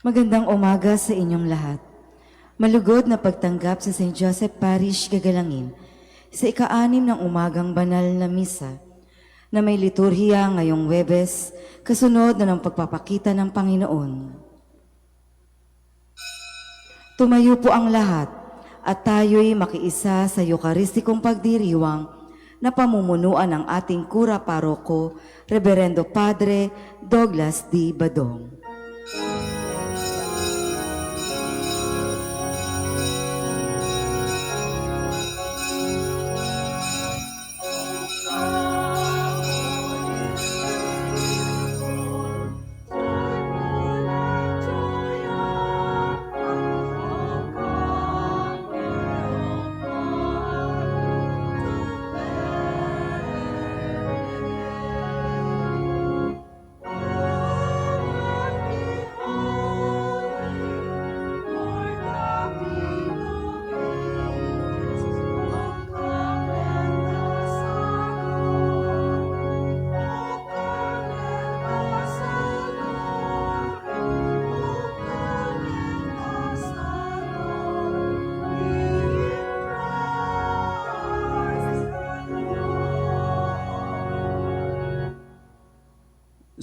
Magandang umaga sa inyong lahat. Malugod na pagtanggap sa St. Joseph Parish Gagalangin sa ika-6 ng umagang banal na misa na may liturhiya ngayong Huwebes, kasunod na ng pagpapakita ng Panginoon. Tumayo po ang lahat at tayo'y makiisa sa Eucharistikong pagdiriwang na pamumunuan ng ating Kura Paroko, Reverendo Padre Douglas D. Badong.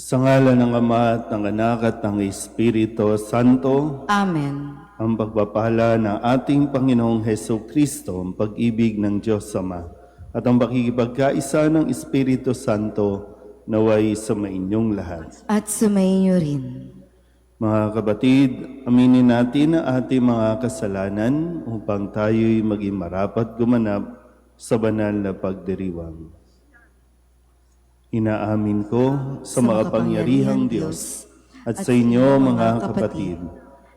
Sa ngalan ng Ama at ng Anak at ng Espiritu Santo, Amen. ang pagpapala ng ating Panginoong Heso Kristo, ang pag-ibig ng Diyos Ama, at ang pakikipagkaisa ng Espiritu Santo naway sa inyong lahat. At sumainyo rin. Mga kapatid, aminin natin ang ating mga kasalanan upang tayo'y maging marapat gumanap sa banal na pagdiriwang. Inaamin ko sa makapangyarihang Diyos at sa inyo mga kapatid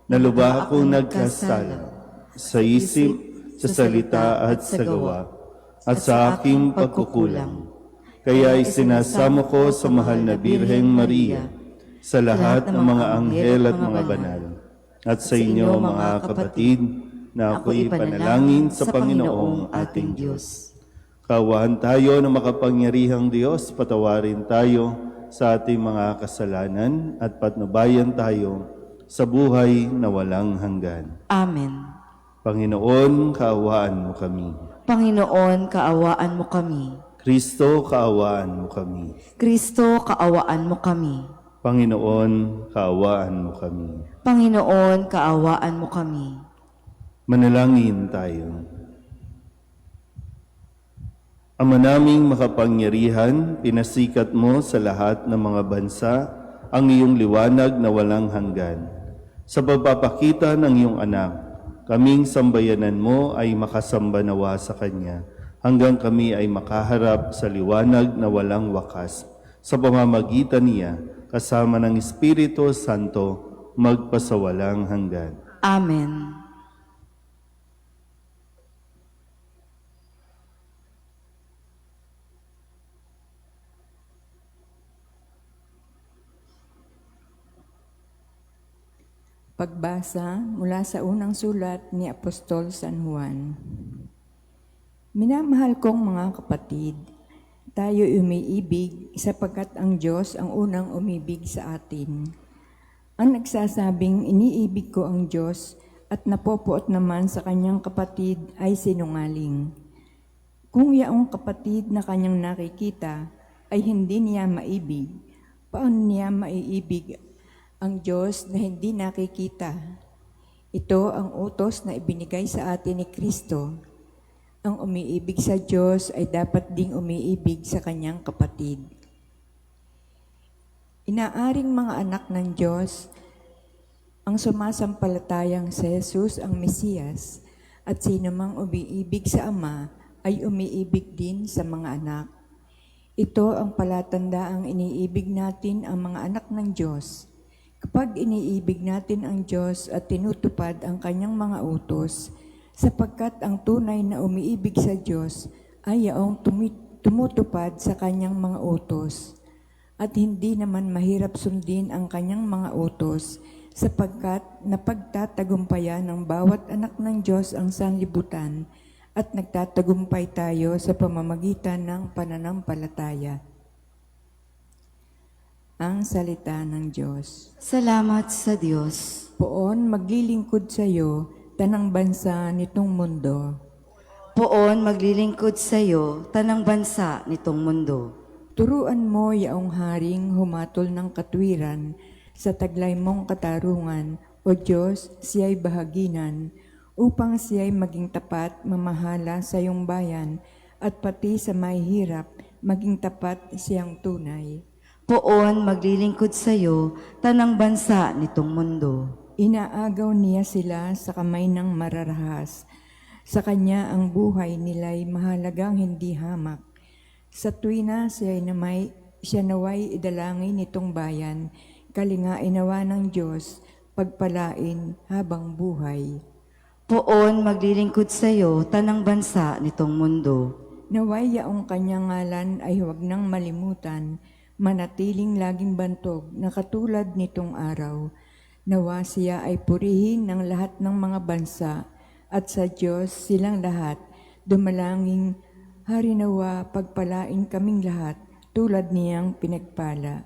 na lubha akong nagkasala sa isip, sa salita at sa gawa at sa aking pagkukulang. Kaya isinasamo ko sa mahal na Birheng Maria, sa lahat ng mga anghel at mga banal, at sa inyo mga kapatid na ako'y ipanalangin sa Panginoong ating Diyos. Kaawaan tayo ng makapangyarihang Diyos, patawarin tayo sa ating mga kasalanan at patnubayan tayo sa buhay na walang hanggan. Amen. Panginoon, kaawaan mo kami. Panginoon, kaawaan mo kami. Kristo, kaawaan mo kami. Kristo, kaawaan mo kami. Panginoon, kaawaan mo kami. Panginoon, kaawaan mo kami. Manalangin tayo. Ama naming makapangyarihan, pinasikat mo sa lahat ng mga bansa ang iyong liwanag na walang hanggan. Sa pagpapakita ng iyong anak, kaming sambayanan mo ay makasamba nawa sa Kanya, hanggang kami ay makaharap sa liwanag na walang wakas. Sa pamamagitan niya, kasama ng Espiritu Santo, magpasawalang hanggan. Amen. Pagbasa mula sa unang sulat ni Apostol San Juan. Minamahal kong mga kapatid, tayo umiibig sapagkat ang Diyos ang unang umibig sa atin. Ang nagsasabing iniibig ko ang Diyos at napopuot naman sa kanyang kapatid ay sinungaling. Kung yaong kapatid na kanyang nakikita ay hindi niya maibig, paano niya maiibig ang Diyos na hindi nakikita? Ito ang utos na ibinigay sa atin ni Kristo. Ang umiibig sa Diyos ay dapat ding umiibig sa kanyang kapatid. Inaaring mga anak ng Diyos ang sumasampalatayang si Jesus ang Mesiyas, at sino mang umiibig sa Ama ay umiibig din sa mga anak. Ito ang palatandaang iniibig natin ang mga anak ng Diyos. Kapag iniibig natin ang Diyos at tinutupad ang kanyang mga utos, sapagkat ang tunay na umiibig sa Diyos ay yaong tumutupad sa kanyang mga utos. At hindi naman mahirap sundin ang kanyang mga utos, sapagkat napagtatagumpayan ng bawat anak ng Diyos ang sanlibutan at nagtatagumpay tayo sa pamamagitan ng pananampalataya. Ang salita ng Diyos. Salamat sa Diyos. Poon maglilingkod sa iyo, tanang bansa nitong mundo. Poon maglilingkod sa iyo, tanang bansa nitong mundo. Turuan mo yaong haring humatol ng katwiran, sa taglay mong katarungan, o Diyos, siya'y bahaginan, upang siya'y maging tapat, mamahala sa iyong bayan, at pati sa may hirap, maging tapat siyang tunay. Poon maglilingkod sa iyo, tanang bansa nitong mundo. Inaagaw niya sila sa kamay ng mararahas. Sa kanya ang buhay nila'y mahalagang hindi hamak. Sa tuwina siya naway idalangin nitong bayan, kalingain nawa ng Diyos, pagpalain habang buhay. Poon maglilingkod sa iyo, tanang bansa nitong mundo. Naway yaong kanyang ngalan ay huwag nang malimutan, manatiling laging bantog na katulad nitong araw. Nawa siya ay purihin ng lahat ng mga bansa, at sa Diyos silang lahat, dumalangin, hari nawa pagpalain kaming lahat, tulad niyang pinagpala.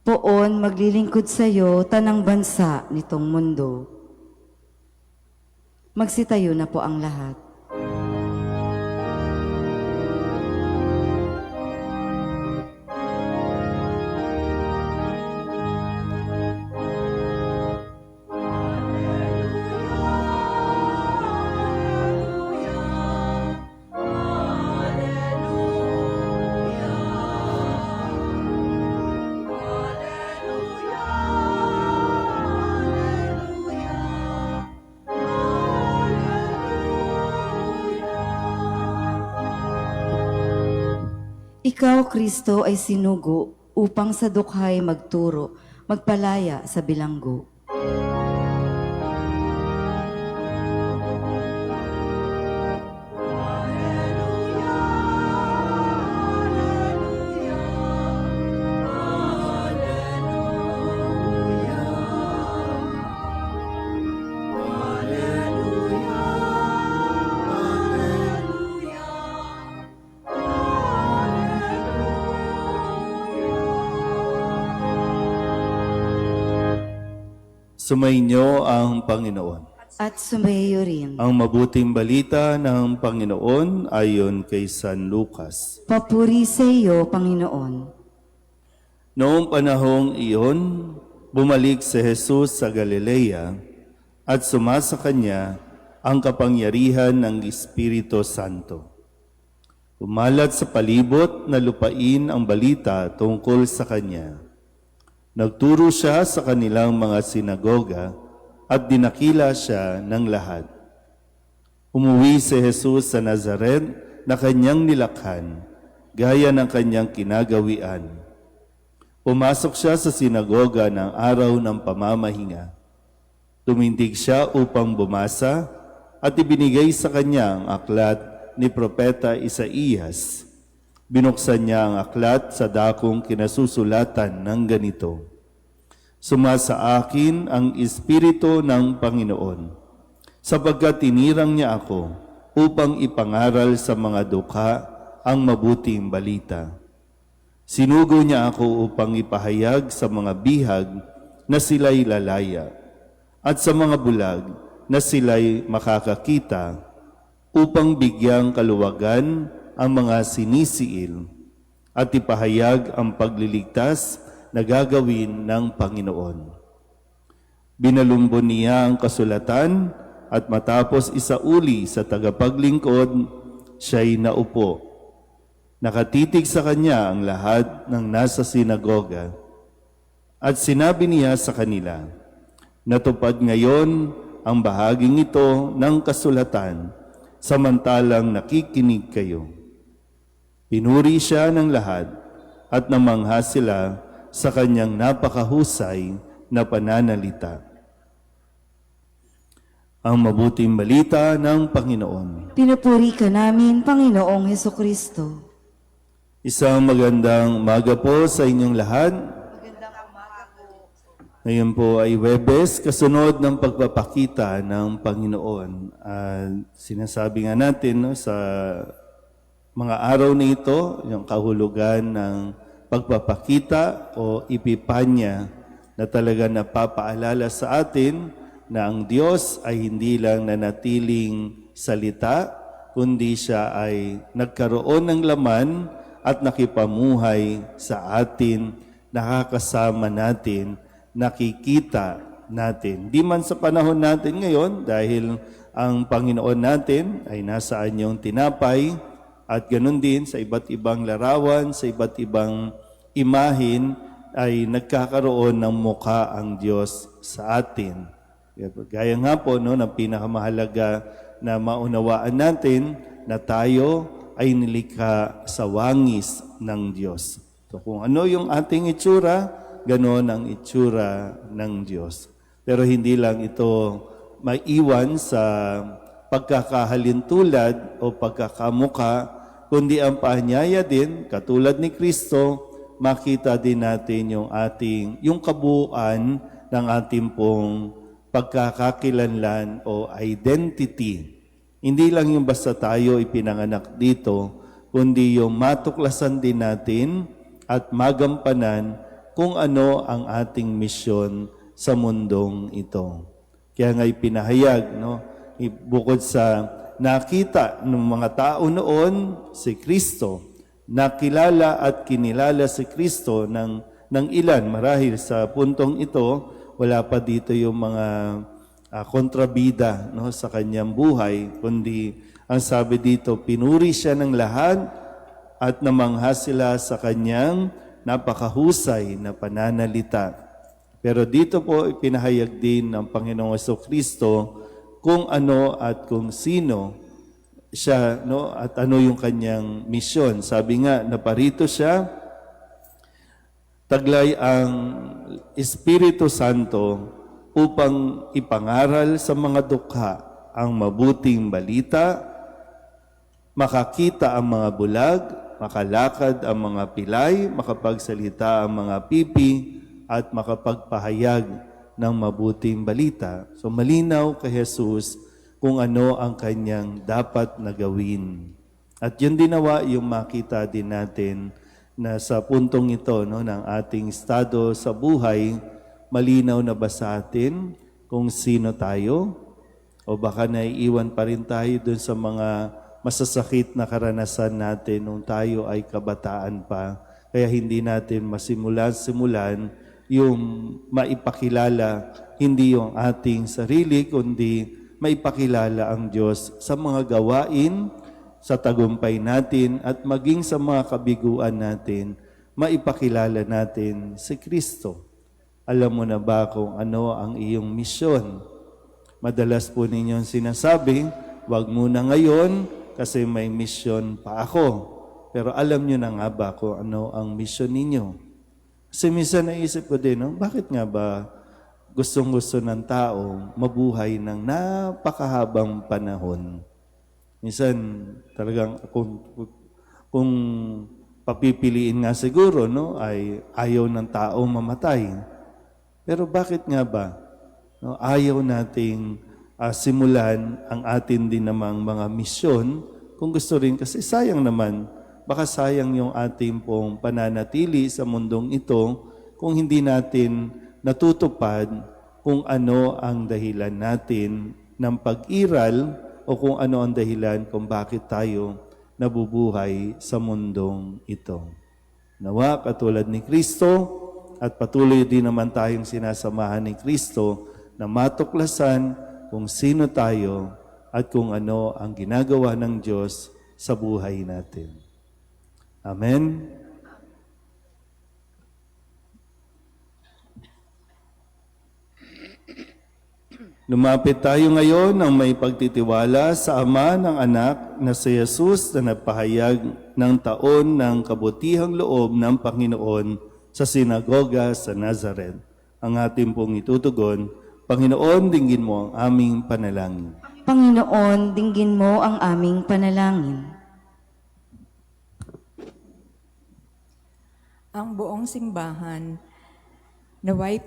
Poon maglilingkod sa iyo, tanang bansa nitong mundo. Magsitayo na po ang lahat. Ikaw, Kristo, ay sinugo upang sa dukhay magturo, magpalaya sa bilanggo. Sumainyo ang Panginoon. At sumayo rin. Ang mabuting balita ng Panginoon ayon kay San Lucas. Papuri sa iyo, Panginoon. Noong panahong iyon, bumalik si Jesus sa Galilea at sumasa kanya ang kapangyarihan ng Espiritu Santo. Umalat sa palibot na lupain ang balita tungkol sa kanya. Nagturo siya sa kanilang mga sinagoga at dinakila siya ng lahat. Umuwi si Jesus sa Nazaret na kanyang nilakhan, gaya ng kanyang kinagawian. Pumasok siya sa sinagoga ng araw ng pamamahinga. Tumindig siya upang bumasa at ibinigay sa kanya ang aklat ni Propeta Isaías. Binuksan niya ang aklat sa dakong kinasusulatan ng ganito: Sumasa akin ang Espiritu ng Panginoon, sapagkat tinirang niya ako upang ipangaral sa mga dukha ang mabuting balita. Sinugo niya ako upang ipahayag sa mga bihag na sila'y lalaya, at sa mga bulag na sila'y makakakita, upang bigyang kaluwagan ang mga sinisiil at ipahayag ang pagliligtas na gagawin ng Panginoon. Binalumbon niya ang kasulatan at matapos isauli sa tagapaglingkod, siya'y naupo. Nakatitig sa kanya ang lahat ng nasa sinagoga at sinabi niya sa kanila, natupad ngayon ang bahaging ito ng kasulatan samantalang nakikinig kayo. Pinuri siya ng lahat at namangha sila sa kanyang napakahusay na pananalita. Ang mabuting balita ng Panginoon. Pinupuri ka namin, Panginoong Hesukristo. Isang magandang umaga po sa inyong lahat. Ngayon po ay Huwebes, kasunod ng pagpapakita ng Panginoon. Sinasabi nga natin sa mga araw na ito, yung kahulugan ng pagpapakita o ipipanya na talaga napapaalala sa atin na ang Diyos ay hindi lang nanatiling salita, kundi siya ay nagkaroon ng laman at nakipamuhay sa atin, nakakasama natin, nakikita natin. Di man sa panahon natin ngayon dahil ang Panginoon natin ay nasa anyong tinapay at ganun din sa iba't ibang larawan, sa iba't ibang imahin ay nagkakaroon ng mukha ang Diyos sa atin. Gaya nga po no, ng pinakamahalaga na maunawaan natin na tayo ay nilikha sa wangis ng Diyos. So kung ano yung ating itsura, ganoon ang itsura ng Diyos. Pero hindi lang ito maiwan sa pagkakahalintulad o pagkakamuka, kundi ang paanyaya din, katulad ni Kristo, makita din natin yung kabuuan ng ating pong pagkakakilanlan o identity. Hindi lang yung basta tayo ipinanganak dito, kundi yung matuklasan din natin at magampanan kung ano ang ating misyon sa mundong ito. Kaya nga ipinahayag, no? Bukod sa nakita ng mga tao noon si Kristo, nakilala at kinilala si Kristo ng ilan. Marahil sa puntong ito, wala pa dito yung mga kontrabida no, sa kanyang buhay, kundi ang sabi dito, pinuri siya ng lahat at namangha sila sa kanyang napakahusay na pananalita. Pero dito po ipinahayag din ng Panginoong Jesucristo kung ano at kung sino siya, no, at ano yung kanyang misyon. Sabi nga, naparito siya, taglay ang Espiritu Santo upang ipangaral sa mga dukha ang mabuting balita, makakita ang mga bulag, makalakad ang mga pilay, makapagsalita ang mga pipi, at makapagpahayag ng mabuting balita. So malinaw kay Jesus kung ano ang kanyang dapat na gawin. At yun dinawa yung makita din natin na sa puntong ito no, ng ating estado sa buhay, malinaw na ba sa atin kung sino tayo? O baka naiiwan pa rin tayo dun sa mga masasakit na karanasan natin nung tayo ay kabataan pa. Kaya hindi natin masimulan yung maipakilala hindi yung ating sarili, kundi maipakilala ang Diyos sa mga gawain, sa tagumpay natin, at maging sa mga kabiguan natin, maipakilala natin si Kristo. Alam mo na ba kung ano ang iyong misyon? Madalas po ninyong sinasabi, wag muna ngayon kasi may misyon pa ako. Pero alam nyo na nga ba kung ano ang misyon ninyo? Kasi minsan naisip ko din, no? Bakit nga ba gustong-gusto ng tao mabuhay ng napakahabang panahon? Minsan talagang kung papipiliin nga siguro, no, ay ayaw ng tao mamatay. Pero bakit nga ba? No, ayaw nating simulan ang atin din namang mga misyon kung gusto rin kasi sayang naman. Baka sayang yung ating pong pananatili sa mundong ito kung hindi natin natutupad kung ano ang dahilan natin ng pag-iral o kung ano ang dahilan kung bakit tayo nabubuhay sa mundong ito. Nawa, katulad ni Kristo, at patuloy din naman tayong sinasamahan ni Kristo na matuklasan kung sino tayo at kung ano ang ginagawa ng Diyos sa buhay natin. Amen. Lumapit tayo ngayon ng may pagtitiwala sa Ama ng Anak na si Jesus na nagpahayag ng taon ng kabutihang loob ng Panginoon sa sinagoga sa Nazareth. Ang ating pong itutugon, Panginoon, dinggin mo ang aming panalangin. Panginoon, dinggin mo ang aming panalangin. Ang buong simbahan naway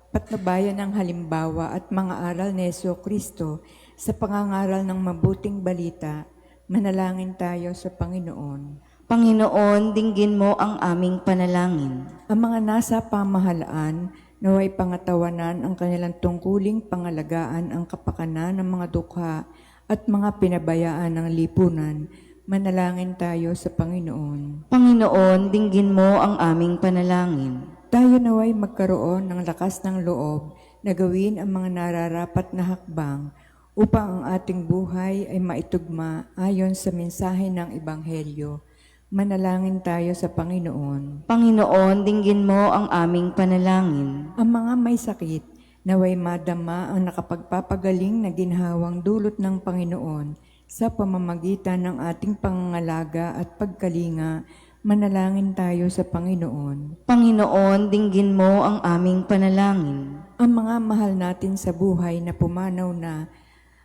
patnubayan ng halimbawa at mga aral ni Jesucristo sa pangangaral ng mabuting balita. Manalangin tayo sa Panginoon. Panginoon, dinggin mo ang aming panalangin. Ang mga nasa pamahalaan, naway pangatawanan ang kanilang tungkuling pangalagaan ang kapakanan ng mga dukha at mga pinabayaan ng lipunan. Manalangin tayo sa Panginoon. Panginoon, dinggin mo ang aming panalangin. Tayo naway magkaroon ng lakas ng loob na gawin ang mga nararapat na hakbang upang ang ating buhay ay maitugma ayon sa mensahe ng Ebanghelyo. Manalangin tayo sa Panginoon. Panginoon, dinggin mo ang aming panalangin. Ang mga may sakit, naway madama ang nakapagpapagaling na ginhawang dulot ng Panginoon sa pamamagitan ng ating pangangalaga at pagkalinga. Manalangin tayo sa Panginoon. Panginoon, dinggin mo ang aming panalangin. Ang mga mahal natin sa buhay na pumanaw na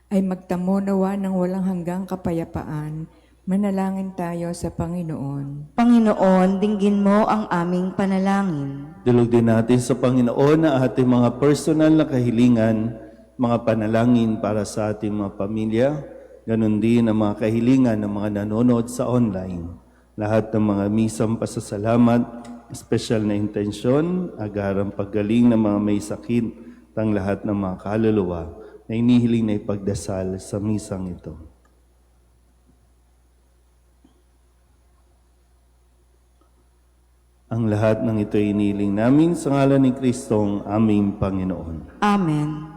ay magtamo nawa ng walang hanggang kapayapaan. Manalangin tayo sa Panginoon. Panginoon, dinggin mo ang aming panalangin. Dulog din natin sa Panginoon na ating mga personal na kahilingan, mga panalangin para sa ating mga pamilya, ganun din ang mga kahilingan ng mga nanonood sa online. Lahat ng mga misang pasasalamat, special na intensyon, agarang paggaling ng mga may sakit, tang lahat ng mga kaluluwa na inihiling na ipagdasal sa misang ito. Ang lahat ng ito ay inihiling namin sa ngalan ni Kristong aming Panginoon. Amen.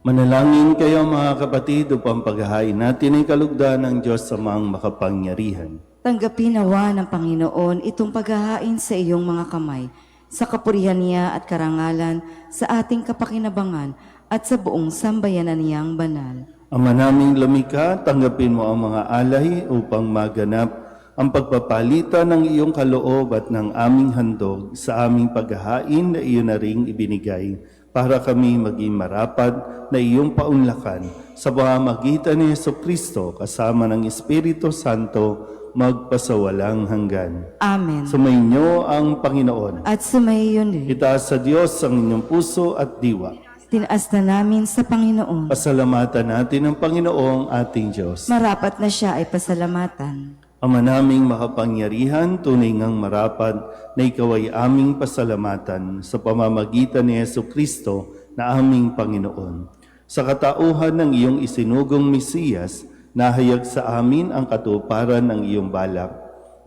Manalangin kayo mga kapatid upang paghahain natin ay kalugdan ng Diyos sa mga makapangyarihan. Tanggapin nawa ng Panginoon itong paghahain sa iyong mga kamay, sa kapurihan niya at karangalan, sa ating kapakinabangan at sa buong sambayanan niyang banal. Ama naming lumikha, tanggapin mo ang mga alay upang maganap ang pagpapalitan ng iyong kaloob at ng aming handog sa aming paghahain na iyon na ring ibinigay para kami maging marapat na iyong paunlakan sa pamamagitan ni Jesucristo kasama ng Espiritu Santo magpasawalang hanggan. Amen. Sumainyo ang Panginoon. At sumaiyon rin. Itaas sa Diyos ang inyong puso at diwa. Tinaas na namin sa Panginoon. Pasalamatan natin ang Panginoong ating Diyos. Marapat na siya ay pasalamatan. Ama naming makapangyarihan, tunay ngang marapat na ikaw ay aming pasalamatan sa pamamagitan ni Jesucristo na aming Panginoon. Sa katauhan ng iyong isinugong Mesiyas, nahayag sa amin ang katuparan ng iyong balak.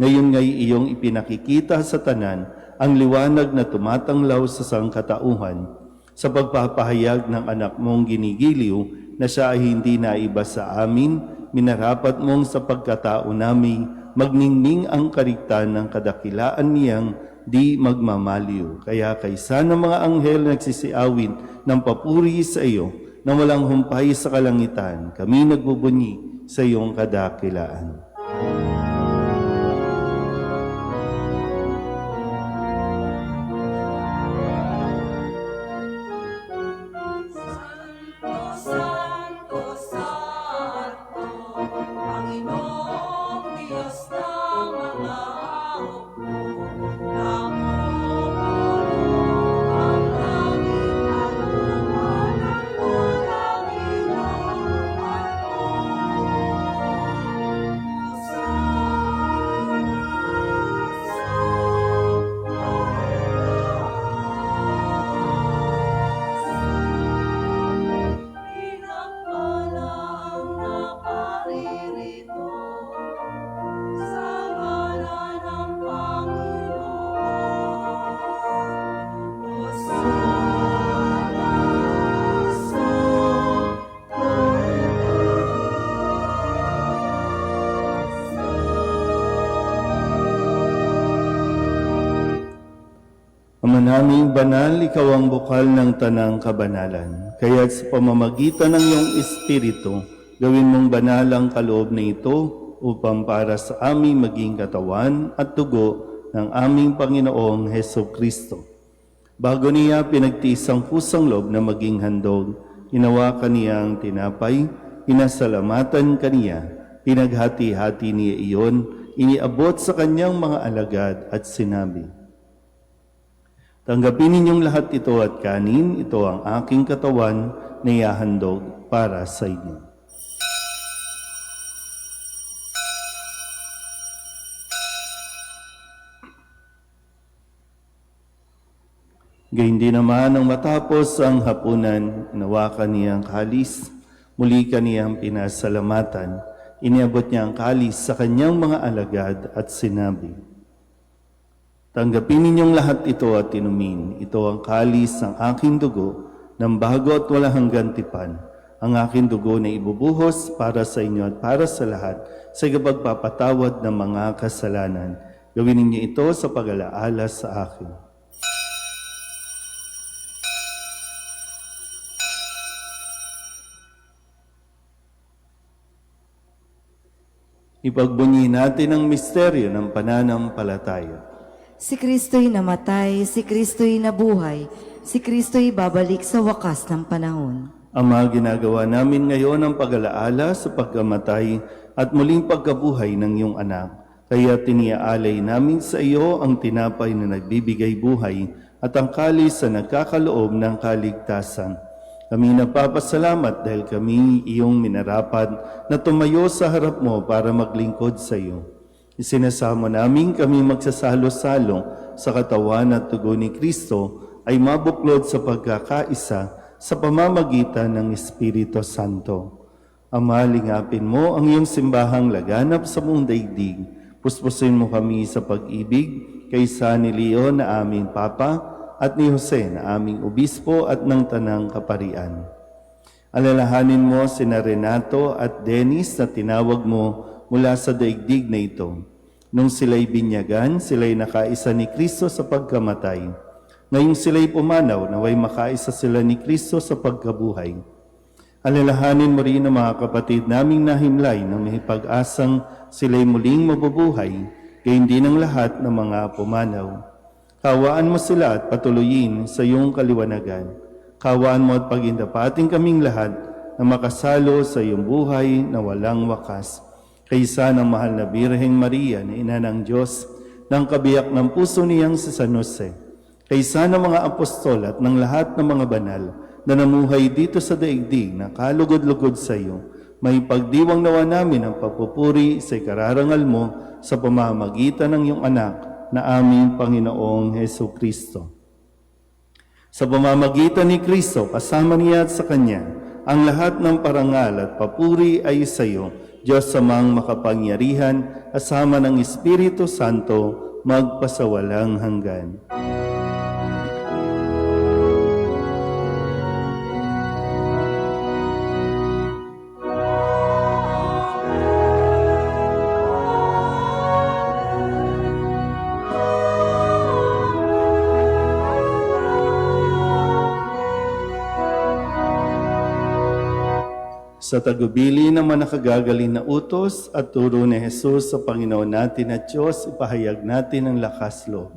Ngayon nga'y iyong ipinakikita sa tanan ang liwanag na tumatanglaw sa sangkatauhan sa pagpapahayag ng anak mong ginigiliw na siya ay hindi naiba sa amin. Minarapat mong sa pagkatao namin magningning ang karigtan ng kadakilaan niyang di magmamaliw. Kaya kaysa ng mga anghel nagsisiawin ng papuri sa iyo na walang humpay sa kalangitan, kami nagbubunyi sa iyong kadakilaan. naming banal, ikaw ang bukal ng tanang kabanalan. Kaya't sa pamamagitan ng iyong Espiritu, gawin mong banal ang kaloob na ito upang para sa aming maging katawan at dugo ng aming Panginoong Heso Kristo. Bago niya pinagtiis ang pusang loob na maging handog, hinawakan niya ang tinapay, pinasalamatan kaniya, pinaghati-hati niya iyon, iniabot sa kanyang mga alagad at sinabi, "Tanggapin ninyong lahat ito at kanin, ito ang aking katawan na ihahandog para sa inyo." Gayun din naman nang matapos ang hapunan, inawakan niya ang kalis, muli kaniyang pinasalamatan, iniabot niya ang kalis sa kanyang mga alagad at sinabi, "Tanggapin ninyong lahat ito at inumin. Ito ang kalis ng aking dugo, ng bago at walang hanggang tipan. Ang aking dugo na ibubuhos para sa inyo at para sa lahat sa ikapagpapatawad ng mga kasalanan. Gawin ninyo ito sa pag-alaala sa akin." Ipagbunyi natin ang misteryo ng pananampalataya. Si Kristo'y namatay, si Kristo'y nabuhay, si Kristo'y babalik sa wakas ng panahon. Ama, ginagawa namin ngayon ang pag-alaala sa pagkamatay at muling pagkabuhay ng iyong anak. Kaya tiniaalay namin sa iyo ang tinapay na nagbibigay buhay at ang kalis na nagkakaloob ng kaligtasan. Kami nagpapasalamat dahil kami iyong minarapat na tumayo sa harap mo para maglingkod sa iyo. Isinasamo namin kami magsasalo-salo sa katawan at dugo ni Kristo ay mabuklod sa pagkakaisa sa pamamagitan ng Espiritu Santo. Ama, lingapin mo ang iyong simbahang laganap sa buong daigdig. Puspusin mo kami sa pag-ibig kaysa ni Leo na aming Papa at ni Jose na aming Obispo at ng Tanang Kaparian. Alalahanin mo sina Renato at Dennis na tinawag mo mula sa daigdig na ito. Nung sila'y binyagan, sila'y nakaisa ni Kristo sa pagkamatay. Ngayong sila'y pumanaw, naway makaisa sila ni Kristo sa pagkabuhay. Alalahanin mo rin ang mga kapatid naming nahimlay na may pag-asang sila'y muling mabubuhay, gayon din ang lahat ng mga pumanaw. Kawaan mo sila at patuloyin sa iyong kaliwanagan. Kawaan mo at pagindapating kaming lahat na makasalo sa iyong buhay na walang wakas. Kaysa ng mahal na Birheng Maria na ina ng Diyos, ng kabiyak ng puso niyang si San Jose. Kaysa ng mga apostol at ng lahat ng mga banal na namuhay dito sa daigdig na kalugod-lugod sa iyo, may pagdiwang nawa namin ang papupuri sa ikararangal mo sa pamamagitan ng iyong anak na aming Panginoong Heso Kristo. Sa pamamagitan ni Kristo, kasama niya at sa Kanya, ang lahat ng parangal at papuri ay sa iyo, Diyos Amang makapangyarihan, kasama ng Espiritu Santo, magpasawalang hanggan. Sa tagubili ng manakagagaling na utos at turo ni Jesus sa Panginoon natin at Diyos, ipahayag natin ang lakas loob.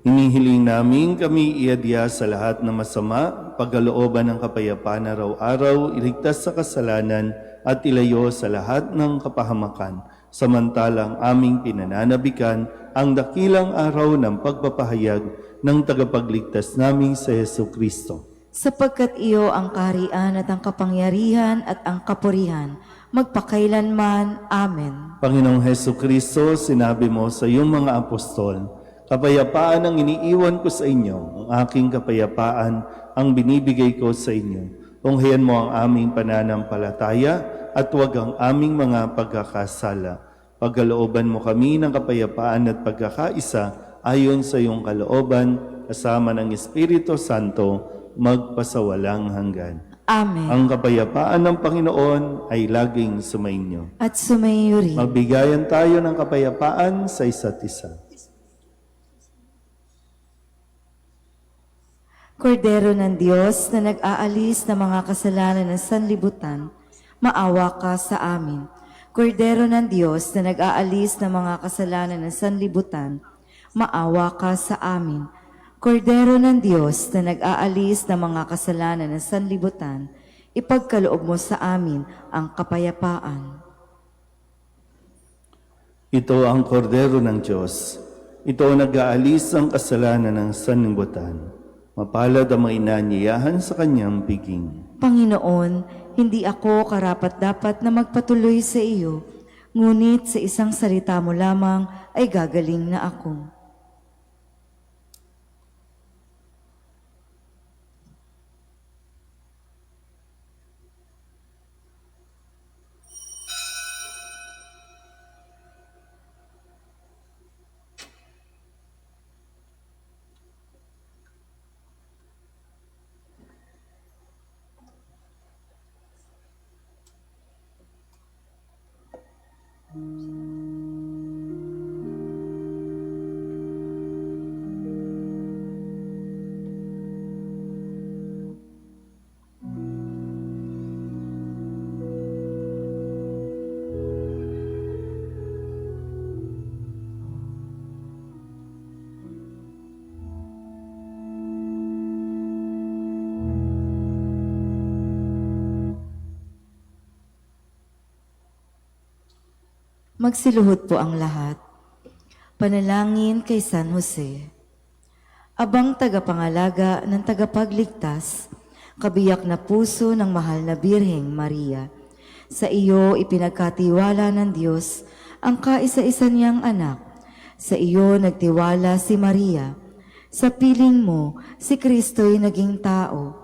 Hinihiling namin kami iadya sa lahat ng masama, pagkalooban ng kapayapaan araw-araw, iligtas sa kasalanan at ilayo sa lahat ng kapahamakan. Samantalang aming pinananabikan ang dakilang araw ng pagpapahayag ng tagapagligtas naming sa Hesu Kristo. Sapagkat iyo ang kaharian at ang kapangyarihan at ang kapurihan, magpakailanman. Amen. Panginoong Hesu Kristo, sinabi mo sa iyong mga apostol, kapayapaan ang iniiwan ko sa inyo, ang aking kapayapaan ang binibigay ko sa inyo. Tunghayan mo ang aming pananampalataya at huwag ang aming mga pagkakasala. Pagkalooban mo kami ng kapayapaan at pagkakaisa ayon sa iyong kalooban, kasama ng Espiritu Santo, magpasawalang hanggan. Amen. Ang kapayapaan ng Panginoon ay laging sumainyo. At sumayo rin. Magbigayan tayo ng kapayapaan sa isa't isa. Kordero ng Diyos na nag-aalis ng mga kasalanan ng sanlibutan, maawa ka sa amin. Kordero ng Diyos na nag-aalis ng mga kasalanan ng sanlibutan, maawa ka sa amin. Kordero ng Diyos na nag-aalis ng mga kasalanan ng sanlibutan, ipagkaloob mo sa amin ang kapayapaan. Ito ang kordero ng Diyos. Ito ang nag-aalis ang kasalanan ng sanlibutan. Mapalad ang mga inaanyayahan sa kanyang piging. Panginoon, hindi ako karapat-dapat na magpatuloy sa iyo, ngunit sa isang salita mo lamang ay gagaling na ako. Magsiluhod po ang lahat. Panalangin kay San Jose. Abang tagapangalaga ng tagapagligtas, kabiyak na puso ng mahal na Birheng Maria, sa iyo ipinagkatiwala ng Diyos ang kaisa-isa niyang anak. Sa iyo nagtiwala si Maria. Sa piling mo, si Kristo'y naging tao.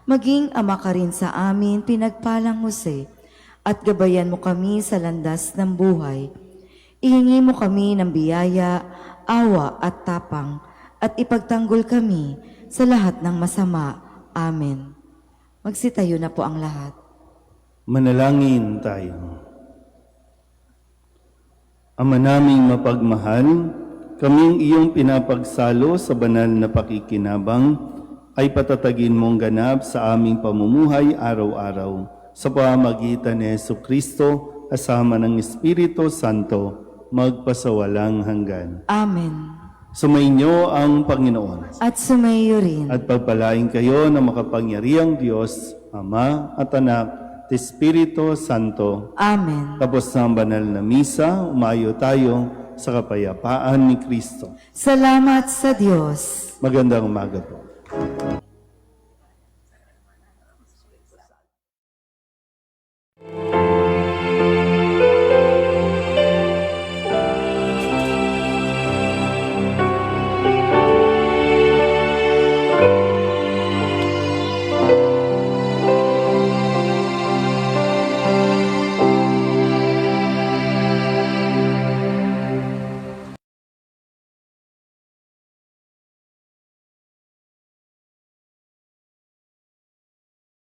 Maging ama ka rin sa amin, pinagpalang Jose, at gabayan mo kami sa landas ng buhay. Ihingi mo kami ng biyaya, awa at tapang, at ipagtanggol kami sa lahat ng masama. Amen. Magsitayo na po ang lahat. Manalangin tayo. Ama naming mapagmahal, kaming iyong pinapagsalo sa banal na pakikinabang, ay patatagin mong ganap sa aming pamumuhay araw-araw. Sa pamamagitan ni Hesu Kristo, kasama ng Espiritu Santo, magpasawalang hanggan. Amen. Sumainyo ang Panginoon. At sumayo rin. At pagpalain kayo ng makapangyarihang Diyos, Ama at Anak, at Espiritu Santo. Amen. Tapos na ang banal na misa, umayo tayo sa kapayapaan ni Kristo. Salamat sa Diyos. Magandang umaga po.